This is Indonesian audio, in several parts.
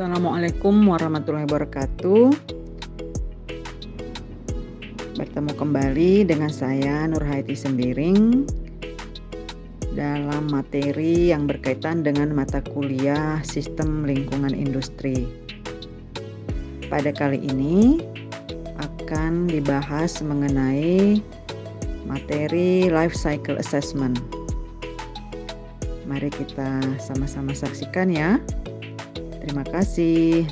Assalamualaikum warahmatullahi wabarakatuh. Bertemu kembali dengan saya Nurhaiti Sembiring dalam materi yang berkaitan dengan mata kuliah Sistem Lingkungan Industri. Pada kali ini akan dibahas mengenai materi Life Cycle Assessment. Mari kita sama-sama saksikan ya. Terima kasih.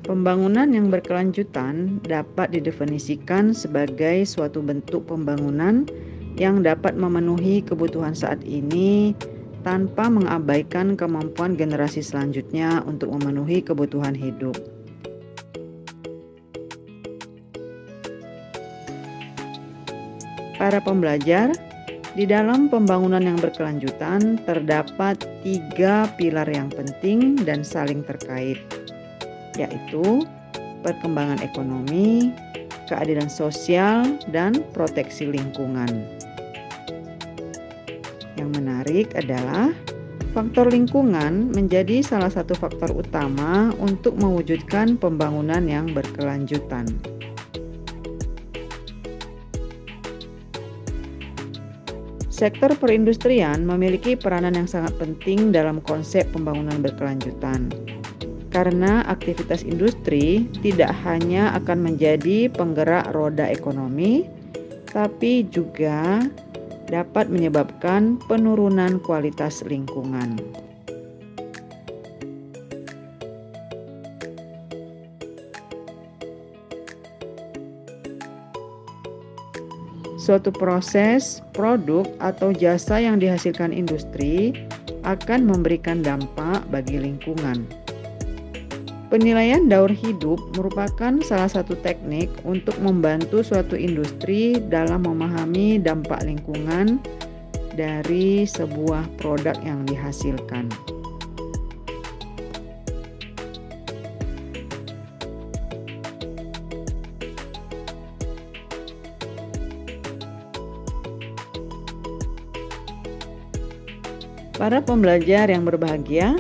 Pembangunan yang berkelanjutan dapat didefinisikan sebagai suatu bentuk pembangunan yang dapat memenuhi kebutuhan saat ini tanpa mengabaikan kemampuan generasi selanjutnya untuk memenuhi kebutuhan hidup. Para pembelajar, di dalam pembangunan yang berkelanjutan terdapat 3 pilar yang penting dan saling terkait, yaitu perkembangan ekonomi, keadilan sosial, dan proteksi lingkungan. Yang menarik adalah faktor lingkungan menjadi salah satu faktor utama untuk mewujudkan pembangunan yang berkelanjutan. Sektor perindustrian memiliki peranan yang sangat penting dalam konsep pembangunan berkelanjutan. Karena aktivitas industri tidak hanya akan menjadi penggerak roda ekonomi, tapi juga dapat menyebabkan penurunan kualitas lingkungan. Suatu proses, produk, atau jasa yang dihasilkan industri akan memberikan dampak bagi lingkungan. Penilaian daur hidup merupakan salah satu teknik untuk membantu suatu industri dalam memahami dampak lingkungan dari sebuah produk yang dihasilkan. Para pembelajar yang berbahagia,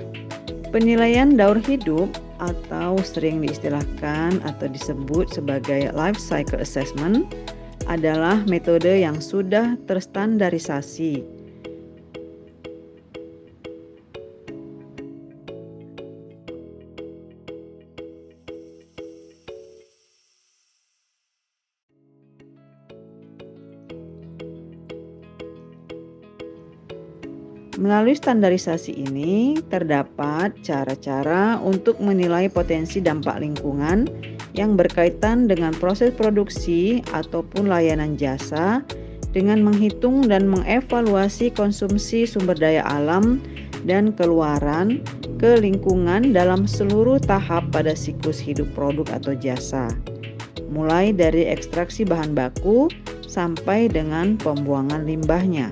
penilaian daur hidup atau sering diistilahkan atau disebut sebagai Life Cycle Assessment adalah metode yang sudah terstandarisasi. Melalui standarisasi ini, terdapat cara-cara untuk menilai potensi dampak lingkungan yang berkaitan dengan proses produksi ataupun layanan jasa dengan menghitung dan mengevaluasi konsumsi sumber daya alam dan keluaran ke lingkungan dalam seluruh tahap pada siklus hidup produk atau jasa, mulai dari ekstraksi bahan baku sampai dengan pembuangan limbahnya.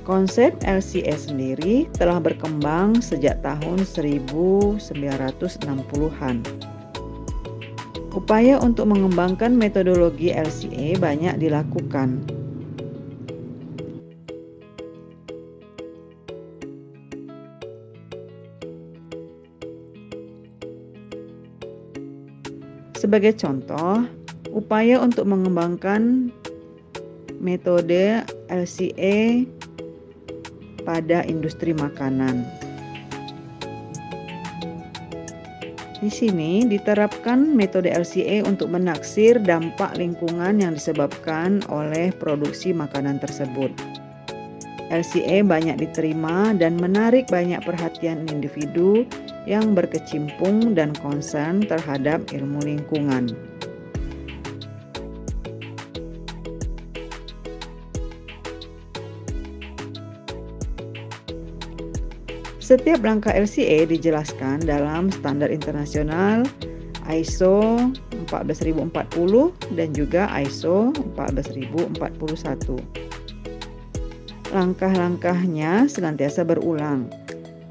Konsep LCA sendiri telah berkembang sejak tahun 1960-an. Upaya untuk mengembangkan metodologi LCA banyak dilakukan. Sebagai contoh, upaya untuk mengembangkan metode LCA pada industri makanan. Di sini diterapkan metode LCA untuk menaksir dampak lingkungan yang disebabkan oleh produksi makanan tersebut. LCA banyak diterima dan menarik banyak perhatian individu yang berkecimpung dan concern terhadap ilmu lingkungan. Setiap langkah LCA dijelaskan dalam standar internasional ISO 14040 dan juga ISO 14041. Langkah-langkahnya senantiasa berulang.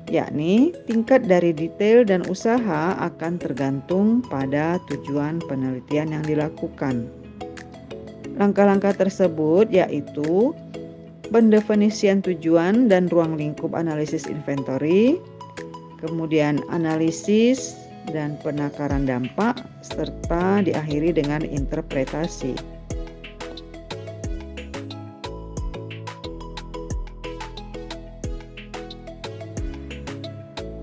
yakni tingkat dari detail dan usaha akan tergantung pada tujuan penelitian yang dilakukan. Langkah-langkah tersebut yaitu pendefinisian tujuan dan ruang lingkup analisis inventory, kemudian analisis dan penakaran dampak, serta diakhiri dengan interpretasi.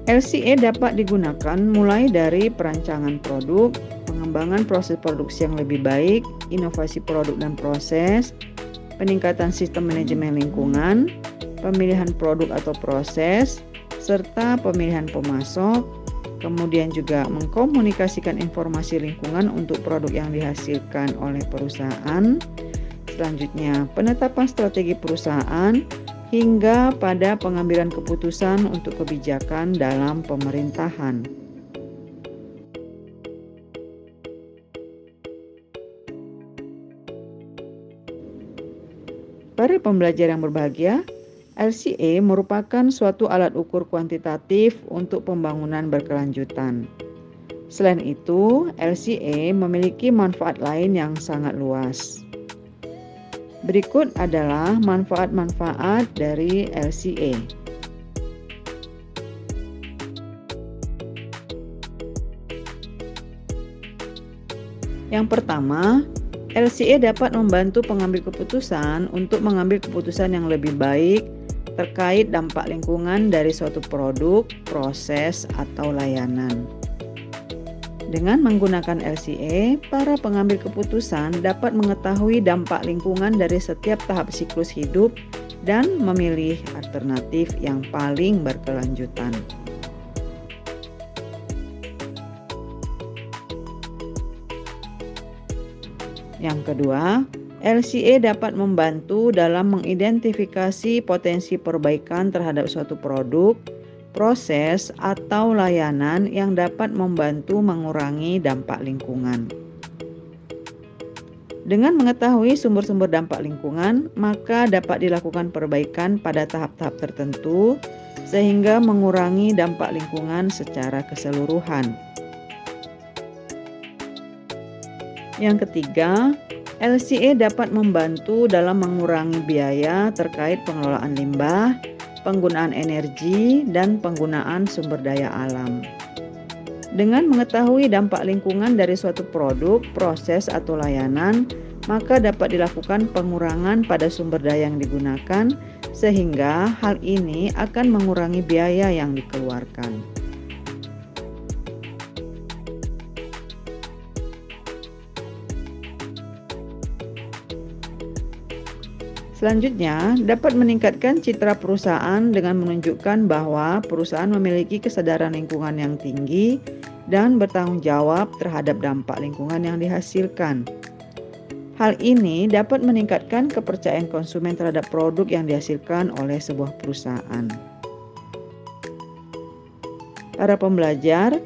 LCA dapat digunakan mulai dari perancangan produk, pengembangan proses produksi yang lebih baik, inovasi produk dan proses, peningkatan sistem manajemen lingkungan, pemilihan produk atau proses, serta pemilihan pemasok, kemudian juga mengkomunikasikan informasi lingkungan untuk produk yang dihasilkan oleh perusahaan, selanjutnya penetapan strategi perusahaan, hingga pada pengambilan keputusan untuk kebijakan dalam pemerintahan. Para pembelajar yang berbahagia, LCA merupakan suatu alat ukur kuantitatif untuk pembangunan berkelanjutan. Selain itu, LCA memiliki manfaat lain yang sangat luas. Berikut adalah manfaat-manfaat dari LCA. Yang pertama, LCA dapat membantu pengambil keputusan untuk mengambil keputusan yang lebih baik terkait dampak lingkungan dari suatu produk, proses, atau layanan. Dengan menggunakan LCA, para pengambil keputusan dapat mengetahui dampak lingkungan dari setiap tahap siklus hidup dan memilih alternatif yang paling berkelanjutan. Yang kedua, LCA dapat membantu dalam mengidentifikasi potensi perbaikan terhadap suatu produk, proses, atau layanan yang dapat membantu mengurangi dampak lingkungan. Dengan mengetahui sumber-sumber dampak lingkungan, maka dapat dilakukan perbaikan pada tahap-tahap tertentu sehingga mengurangi dampak lingkungan secara keseluruhan. Yang ketiga, LCA dapat membantu dalam mengurangi biaya terkait pengelolaan limbah, penggunaan energi, dan penggunaan sumber daya alam. Dengan mengetahui dampak lingkungan dari suatu produk, proses, atau layanan, maka dapat dilakukan pengurangan pada sumber daya yang digunakan, sehingga hal ini akan mengurangi biaya yang dikeluarkan. Selanjutnya, dapat meningkatkan citra perusahaan dengan menunjukkan bahwa perusahaan memiliki kesadaran lingkungan yang tinggi dan bertanggung jawab terhadap dampak lingkungan yang dihasilkan. Hal ini dapat meningkatkan kepercayaan konsumen terhadap produk yang dihasilkan oleh sebuah perusahaan. Para pembelajar,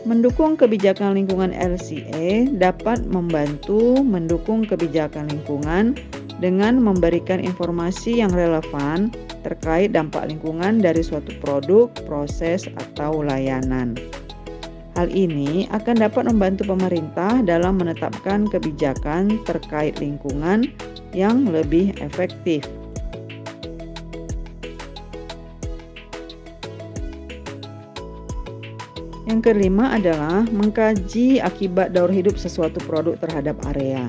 mendukung kebijakan lingkungan LCA dapat membantu mendukung kebijakan lingkungan dengan memberikan informasi yang relevan terkait dampak lingkungan dari suatu produk, proses, atau layanan. Hal ini akan dapat membantu pemerintah dalam menetapkan kebijakan terkait lingkungan yang lebih efektif. Yang kelima adalah mengkaji akibat daur hidup sesuatu produk terhadap area.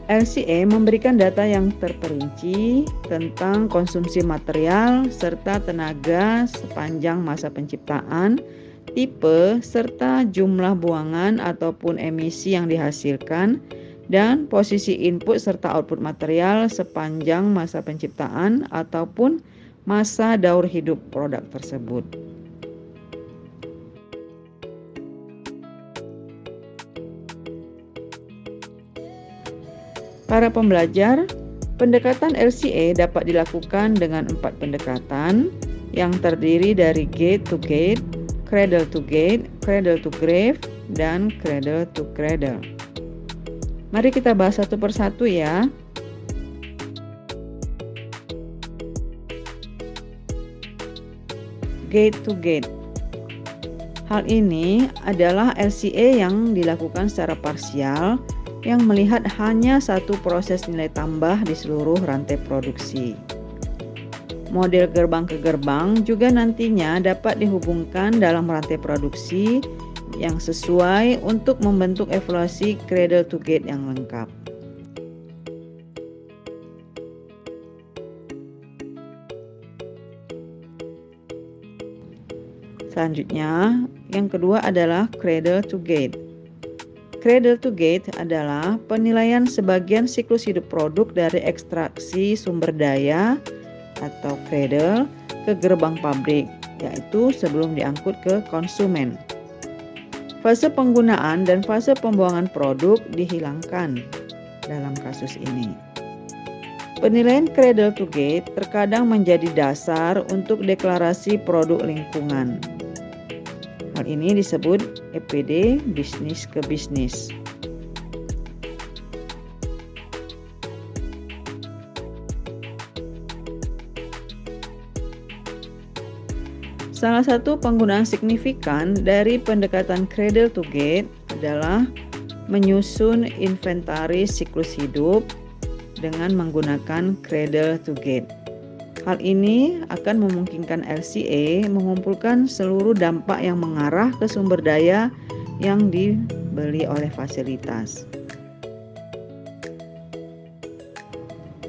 LCA memberikan data yang terperinci tentang konsumsi material serta tenaga sepanjang masa penciptaan, tipe, serta jumlah buangan ataupun emisi yang dihasilkan, dan posisi input serta output material sepanjang masa penciptaan ataupun masa daur hidup produk tersebut. Para pembelajar, pendekatan LCA dapat dilakukan dengan 4 pendekatan yang terdiri dari gate to gate, cradle to gate, cradle to grave, dan cradle to cradle. Mari kita bahas satu persatu ya. gate to gate. Hal ini adalah LCA yang dilakukan secara parsial yang melihat hanya satu proses nilai tambah di seluruh rantai produksi. Model gerbang ke gerbang juga nantinya dapat dihubungkan dalam rantai produksi yang sesuai untuk membentuk evaluasi cradle to gate yang lengkap. Selanjutnya, yang kedua adalah cradle to gate. Cradle to gate adalah penilaian sebagian siklus hidup produk dari ekstraksi sumber daya atau cradle ke gerbang pabrik, yaitu sebelum diangkut ke konsumen. Fase penggunaan dan fase pembuangan produk dihilangkan dalam kasus ini. Penilaian cradle to gate terkadang menjadi dasar untuk deklarasi produk lingkungan. Hal ini disebut EPD bisnis ke bisnis. Salah satu penggunaan signifikan dari pendekatan cradle to gate adalah menyusun inventaris siklus hidup dengan menggunakan cradle to gate. Hal ini akan memungkinkan LCA mengumpulkan seluruh dampak yang mengarah ke sumber daya yang dibeli oleh fasilitas.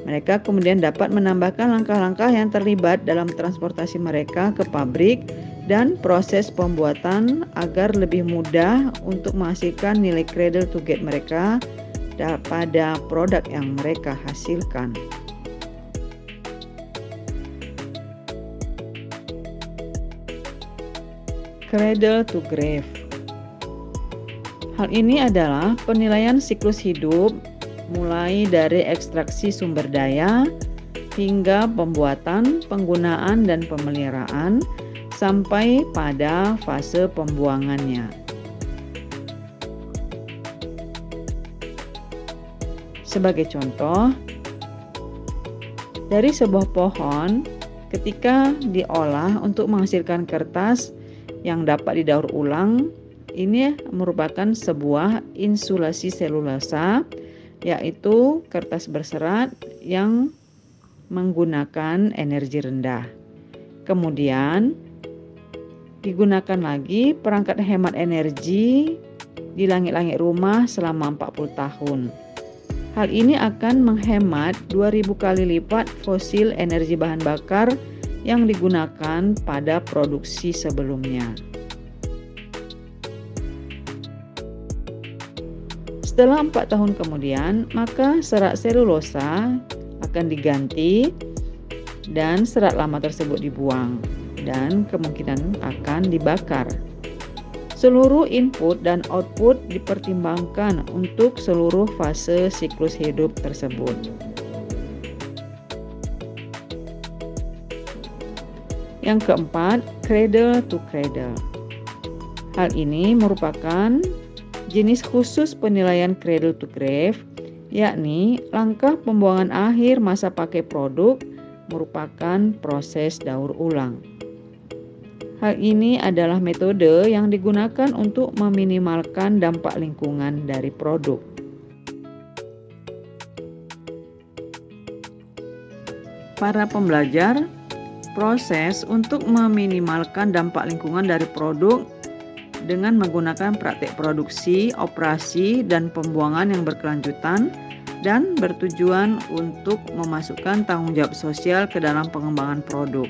Mereka kemudian dapat menambahkan langkah-langkah yang terlibat dalam transportasi mereka ke pabrik dan proses pembuatan agar lebih mudah untuk menghasilkan nilai cradle to gate mereka pada produk yang mereka hasilkan. Cradle to grave. Hal ini adalah penilaian siklus hidup mulai dari ekstraksi sumber daya hingga pembuatan, penggunaan, dan pemeliharaan sampai pada fase pembuangannya. Sebagai contoh, dari sebuah pohon ketika diolah untuk menghasilkan kertas yang dapat didaur ulang, ini merupakan sebuah insulasi selulosa, yaitu kertas berserat yang menggunakan energi rendah. Kemudian digunakan lagi perangkat hemat energi di langit-langit rumah selama 40 tahun. Hal ini akan menghemat 2000 kali lipat fosil energi bahan bakar yang digunakan pada produksi sebelumnya. Setelah 4 tahun kemudian, maka serat selulosa akan diganti dan serat lama tersebut dibuang dan kemungkinan akan dibakar. Seluruh input dan output dipertimbangkan untuk seluruh fase siklus hidup tersebut. Yang keempat, cradle to cradle. Hal ini merupakan jenis khusus penilaian cradle to grave, yakni langkah pembuangan akhir masa pakai produk merupakan proses daur ulang. Hal ini adalah metode yang digunakan untuk meminimalkan dampak lingkungan dari produk. Para pembelajar, proses untuk meminimalkan dampak lingkungan dari produk dengan menggunakan praktek produksi, operasi, dan pembuangan yang berkelanjutan dan bertujuan untuk memasukkan tanggung jawab sosial ke dalam pengembangan produk.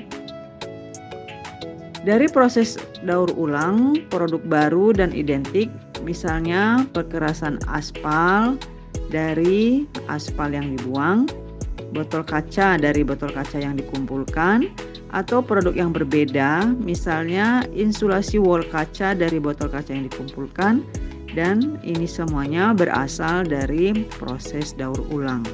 Dari proses daur ulang, produk baru dan identik, misalnya perkerasan aspal dari aspal yang dibuang, botol kaca dari botol kaca yang dikumpulkan, atau produk yang berbeda, misalnya insulasi wall kaca dari botol kaca yang dikumpulkan, dan ini semuanya berasal dari proses daur ulang.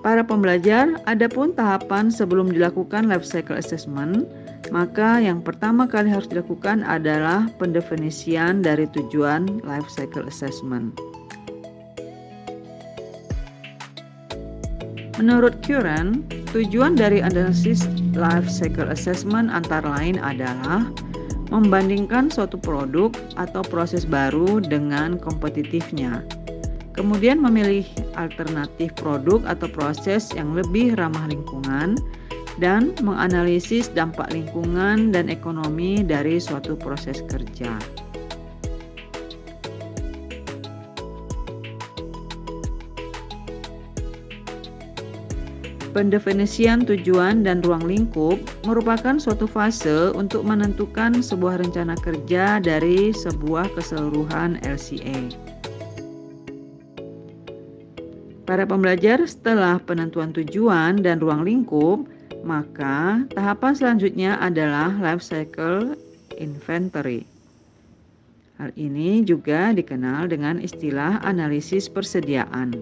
Para pembelajar, adapun tahapan sebelum dilakukan life cycle assessment, maka yang pertama kali harus dilakukan adalah pendefinisian dari tujuan life cycle assessment. Menurut Curran, tujuan dari analisis life cycle assessment antara lain adalah membandingkan suatu produk atau proses baru dengan kompetitifnya, kemudian memilih alternatif produk atau proses yang lebih ramah lingkungan, dan menganalisis dampak lingkungan dan ekonomi dari suatu proses kerja. Pendefinisian tujuan dan ruang lingkup merupakan suatu fase untuk menentukan sebuah rencana kerja dari sebuah keseluruhan LCA. Para pembelajar, setelah penentuan tujuan dan ruang lingkup, maka tahapan selanjutnya adalah life cycle inventory. Hal ini juga dikenal dengan istilah analisis persediaan.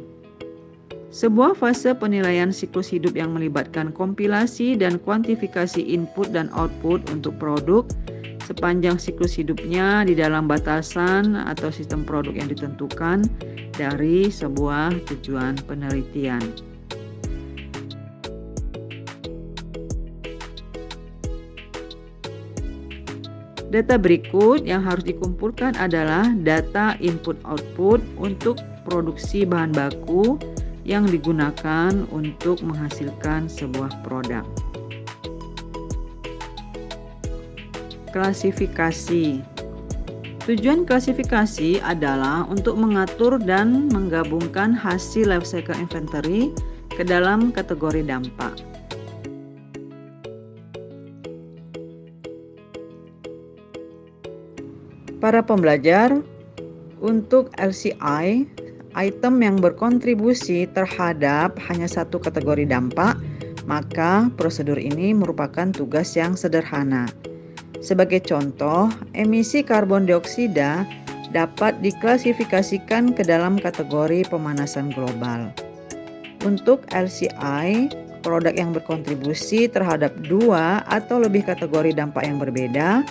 Sebuah fase penilaian siklus hidup yang melibatkan kompilasi dan kuantifikasi input dan output untuk produk sepanjang siklus hidupnya di dalam batasan atau sistem produk yang ditentukan dari sebuah tujuan penelitian. Data berikut yang harus dikumpulkan adalah data input-output untuk produksi bahan baku yang digunakan untuk menghasilkan sebuah produk. Klasifikasi. Tujuan klasifikasi adalah untuk mengatur dan menggabungkan hasil life cycle inventory ke dalam kategori dampak. Para pembelajar, untuk LCI, item yang berkontribusi terhadap hanya satu kategori dampak, maka prosedur ini merupakan tugas yang sederhana. Sebagai contoh, emisi karbon dioksida dapat diklasifikasikan ke dalam kategori pemanasan global. Untuk LCI, produk yang berkontribusi terhadap dua atau lebih kategori dampak yang berbeda,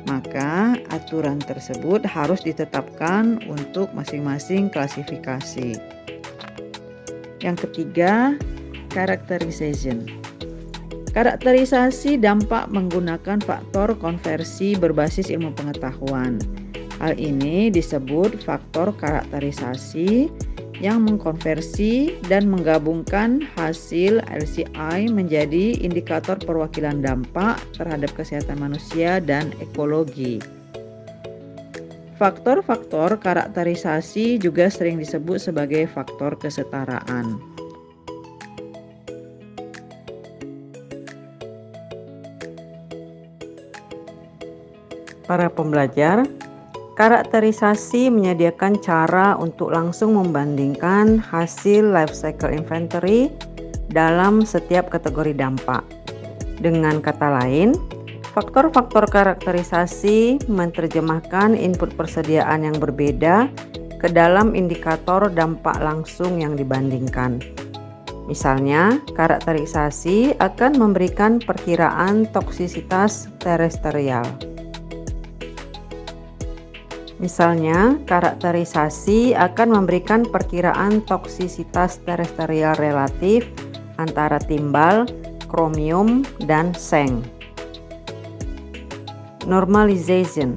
maka aturan tersebut harus ditetapkan untuk masing-masing klasifikasi. Yang ketiga, characterization. Karakterisasi dampak menggunakan faktor konversi berbasis ilmu pengetahuan. Hal ini disebut faktor karakterisasi yang mengkonversi dan menggabungkan hasil LCI menjadi indikator perwakilan dampak terhadap kesehatan manusia dan ekologi. Faktor-faktor karakterisasi juga sering disebut sebagai faktor kesetaraan. Para pembelajar, karakterisasi menyediakan cara untuk langsung membandingkan hasil life cycle inventory dalam setiap kategori dampak. Dengan kata lain, faktor-faktor karakterisasi menerjemahkan input persediaan yang berbeda ke dalam indikator dampak langsung yang dibandingkan. Misalnya, karakterisasi akan memberikan perkiraan toksisitas terestrial. Misalnya, karakterisasi akan memberikan perkiraan toksisitas terestrial relatif antara timbal, kromium, dan seng. Normalization.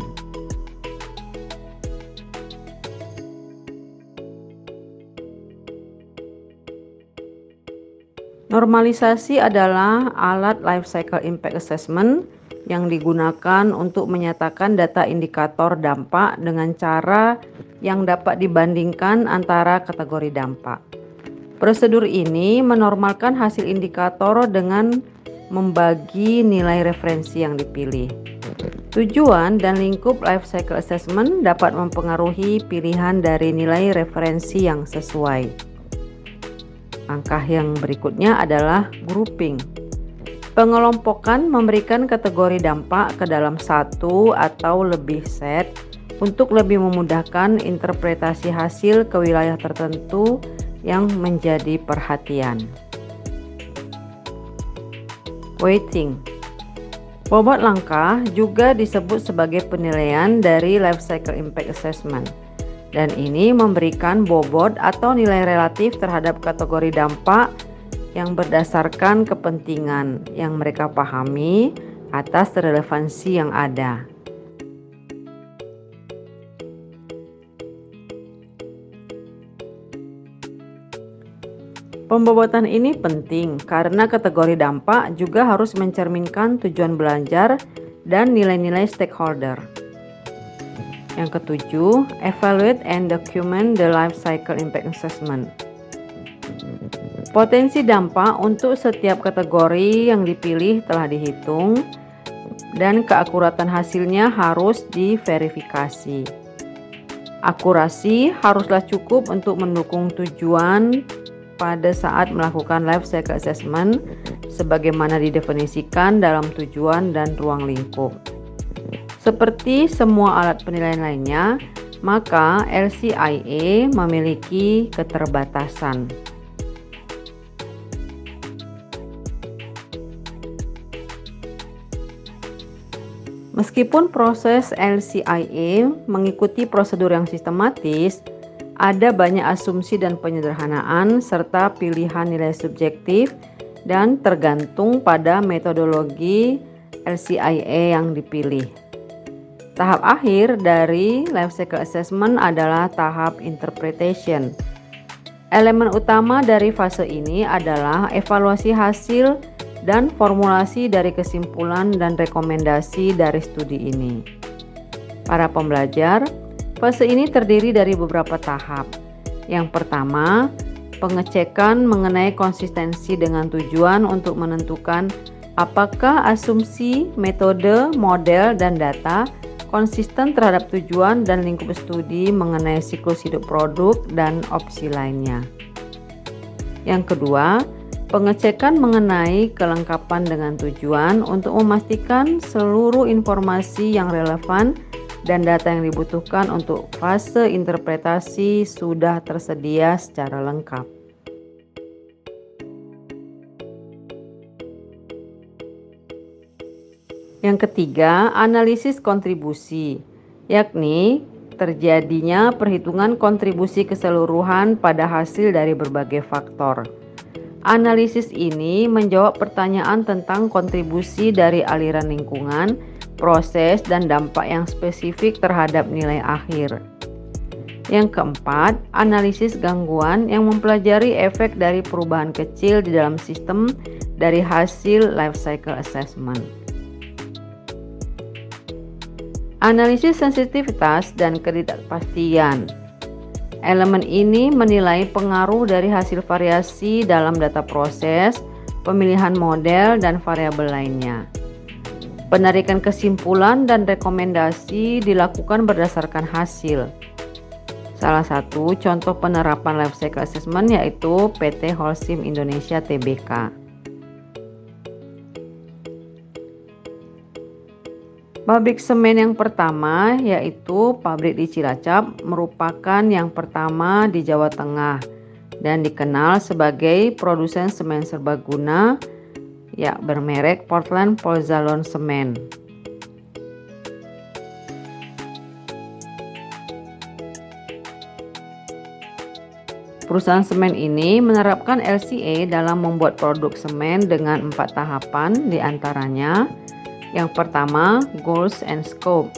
Normalisasi adalah alat life cycle impact assessment yang digunakan untuk menyatakan data indikator dampak dengan cara yang dapat dibandingkan antara kategori dampak. Prosedur ini menormalkan hasil indikator dengan membagi nilai referensi yang dipilih. Tujuan dan lingkup life cycle assessment dapat mempengaruhi pilihan dari nilai referensi yang sesuai. Langkah yang berikutnya adalah grouping. Pengelompokan memberikan kategori dampak ke dalam satu atau lebih set untuk lebih memudahkan interpretasi hasil ke wilayah tertentu yang menjadi perhatian. Weighting. Bobot langkah juga disebut sebagai penilaian dari life cycle impact assessment, dan ini memberikan bobot atau nilai relatif terhadap kategori dampak yang berdasarkan kepentingan yang mereka pahami atas relevansi yang ada. Pembobotan ini penting karena kategori dampak juga harus mencerminkan tujuan belajar dan nilai-nilai stakeholder. Yang ketujuh, evaluate and document the life cycle impact assessment. Potensi dampak untuk setiap kategori yang dipilih telah dihitung dan keakuratan hasilnya harus diverifikasi. Akurasi haruslah cukup untuk mendukung tujuan pada saat melakukan life cycle assessment sebagaimana didefinisikan dalam tujuan dan ruang lingkup. Seperti semua alat penilaian lainnya, maka LCIA memiliki keterbatasan. Meskipun proses LCIA mengikuti prosedur yang sistematis, ada banyak asumsi dan penyederhanaan serta pilihan nilai subjektif dan tergantung pada metodologi LCIA yang dipilih. Tahap akhir dari life cycle assessment adalah tahap interpretation. Elemen utama dari fase ini adalah evaluasi hasil dan formulasi dari kesimpulan dan rekomendasi dari studi ini. Para pembelajar, fase ini terdiri dari beberapa tahap. Yang pertama, pengecekan mengenai konsistensi dengan tujuan untuk menentukan apakah asumsi, metode, model, dan data konsisten terhadap tujuan dan lingkup studi mengenai siklus hidup produk dan opsi lainnya. Yang kedua, pengecekan mengenai kelengkapan dengan tujuan untuk memastikan seluruh informasi yang relevan dan data yang dibutuhkan untuk fase interpretasi sudah tersedia secara lengkap. Yang ketiga, analisis kontribusi, yakni terjadinya perhitungan kontribusi keseluruhan pada hasil dari berbagai faktor. Analisis ini menjawab pertanyaan tentang kontribusi dari aliran lingkungan, proses, dan dampak yang spesifik terhadap nilai akhir. Yang keempat, analisis gangguan yang mempelajari efek dari perubahan kecil di dalam sistem dari hasil life cycle assessment. Analisis sensitivitas dan ketidakpastian. Elemen ini menilai pengaruh dari hasil variasi dalam data proses, pemilihan model, dan variabel lainnya. Penarikan kesimpulan dan rekomendasi dilakukan berdasarkan hasil. Salah satu contoh penerapan life cycle assessment yaitu PT Holcim Indonesia Tbk. Pabrik semen yang pertama yaitu pabrik di Cilacap merupakan yang pertama di Jawa Tengah dan dikenal sebagai produsen semen serbaguna bermerek Portland Pozzolana Semen. Perusahaan semen ini menerapkan LCA dalam membuat produk semen dengan 4 tahapan diantaranya. Yang pertama, Goals and Scope.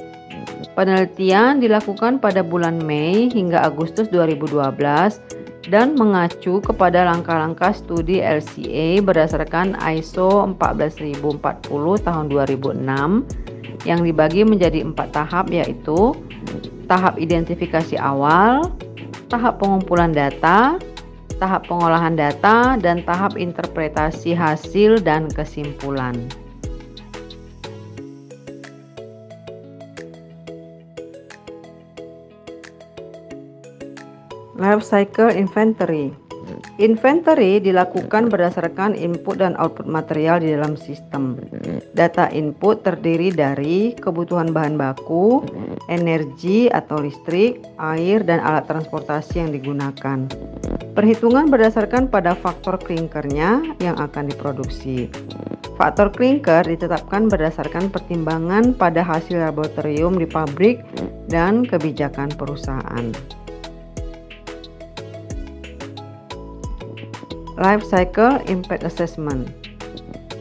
Penelitian dilakukan pada bulan Mei hingga Agustus 2012 dan mengacu kepada langkah-langkah studi LCA berdasarkan ISO 14040 tahun 2006 yang dibagi menjadi 4 tahap yaitu tahap identifikasi awal, tahap pengumpulan data, tahap pengolahan data, dan tahap interpretasi hasil dan kesimpulan. Life Cycle Inventory. Inventory dilakukan berdasarkan input dan output material di dalam sistem. Data input terdiri dari kebutuhan bahan baku, energi atau listrik, air, dan alat transportasi yang digunakan. Perhitungan berdasarkan pada faktor klinkernya yang akan diproduksi. Faktor klinker ditetapkan berdasarkan pertimbangan pada hasil laboratorium di pabrik dan kebijakan perusahaan. Life Cycle Impact Assessment.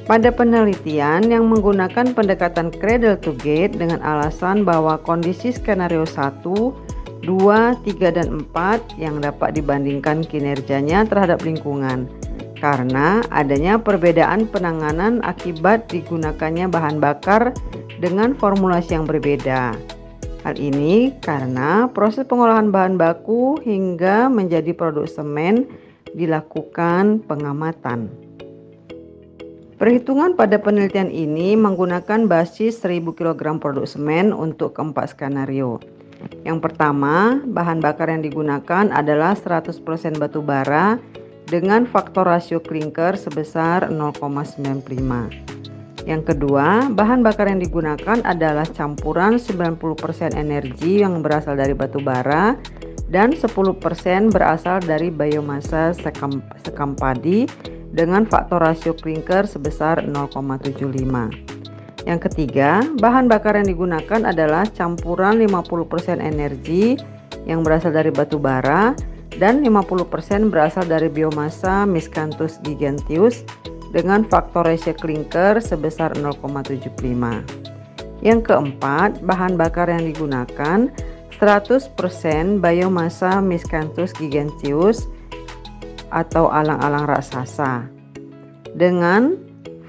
Pada penelitian yang menggunakan pendekatan cradle to gate dengan alasan bahwa kondisi skenario 1, 2, 3, dan 4 yang dapat dibandingkan kinerjanya terhadap lingkungan karena adanya perbedaan penanganan akibat digunakannya bahan bakar dengan formulasi yang berbeda. Hal ini karena proses pengolahan bahan baku hingga menjadi produk semen dilakukan pengamatan. Perhitungan pada penelitian ini menggunakan basis 1000 kg produk semen untuk keempat skenario. Yang pertama, bahan bakar yang digunakan adalah 100% batu bara dengan faktor rasio klinker sebesar 0,95. Yang kedua, bahan bakar yang digunakan adalah campuran 90% energi yang berasal dari batu bara dan 10% berasal dari biomasa sekam padi dengan faktor rasio klinker sebesar 0,75. Yang ketiga, bahan bakar yang digunakan adalah campuran 50% energi yang berasal dari batu bara dan 50% berasal dari biomasa Miscanthus giganteus dengan faktor rasio klinker sebesar 0,75. Yang keempat, bahan bakar yang digunakan 100% biomasa Miscanthus giganteus atau alang-alang raksasa dengan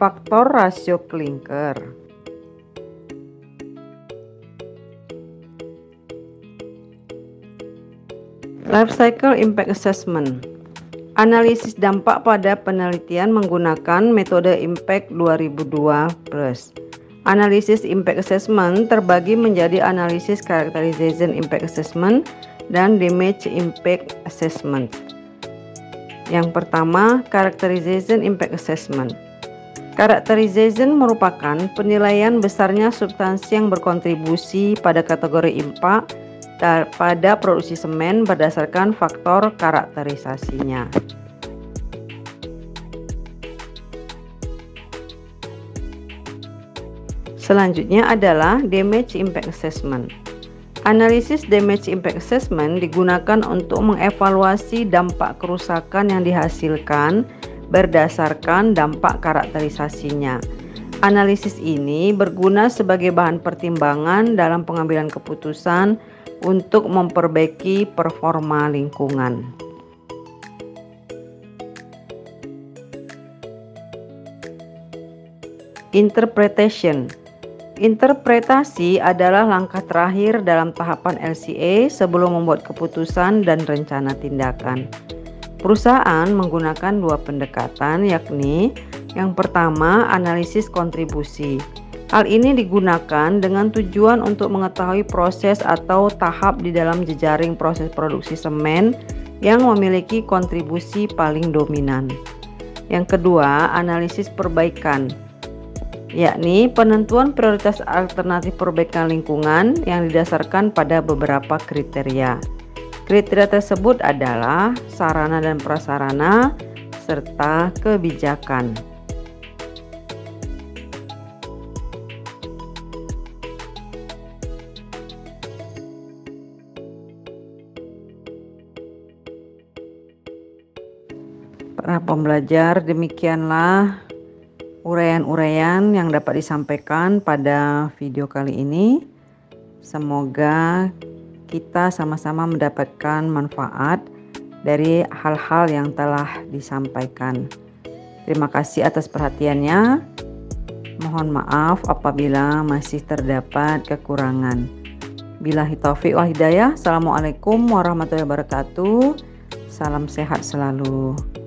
faktor rasio klinker. Life Cycle Impact Assessment. Analisis dampak pada penelitian menggunakan metode Impact 2002+. Analisis Impact Assessment terbagi menjadi analisis Characterization Impact Assessment dan Damage Impact Assessment. Yang pertama, Characterization Impact Assessment. Characterization merupakan penilaian besarnya substansi yang berkontribusi pada kategori impact pada produksi semen berdasarkan faktor karakterisasinya. Selanjutnya adalah Damage Impact Assessment. Analisis Damage Impact Assessment digunakan untuk mengevaluasi dampak kerusakan yang dihasilkan berdasarkan dampak karakterisasinya. Analisis ini berguna sebagai bahan pertimbangan dalam pengambilan keputusan untuk memperbaiki performa lingkungan. Interpretation. Interpretasi adalah langkah terakhir dalam tahapan LCA sebelum membuat keputusan dan rencana tindakan. Perusahaan menggunakan dua pendekatan, yakni yang pertama, analisis kontribusi. Hal ini digunakan dengan tujuan untuk mengetahui proses atau tahap di dalam jejaring proses produksi semen yang memiliki kontribusi paling dominan. Yang kedua, analisis perbaikan, yakni penentuan prioritas alternatif perbaikan lingkungan yang didasarkan pada beberapa kriteria. Kriteria tersebut adalah sarana dan prasarana serta kebijakan. Para pembelajar, demikianlah uraian-uraian yang dapat disampaikan pada video kali ini. Semoga kita sama-sama mendapatkan manfaat dari hal-hal yang telah disampaikan. Terima kasih atas perhatiannya. Mohon maaf apabila masih terdapat kekurangan. Billahi taufiq wal hidayah. Assalamualaikum warahmatullahi wabarakatuh. Salam sehat selalu.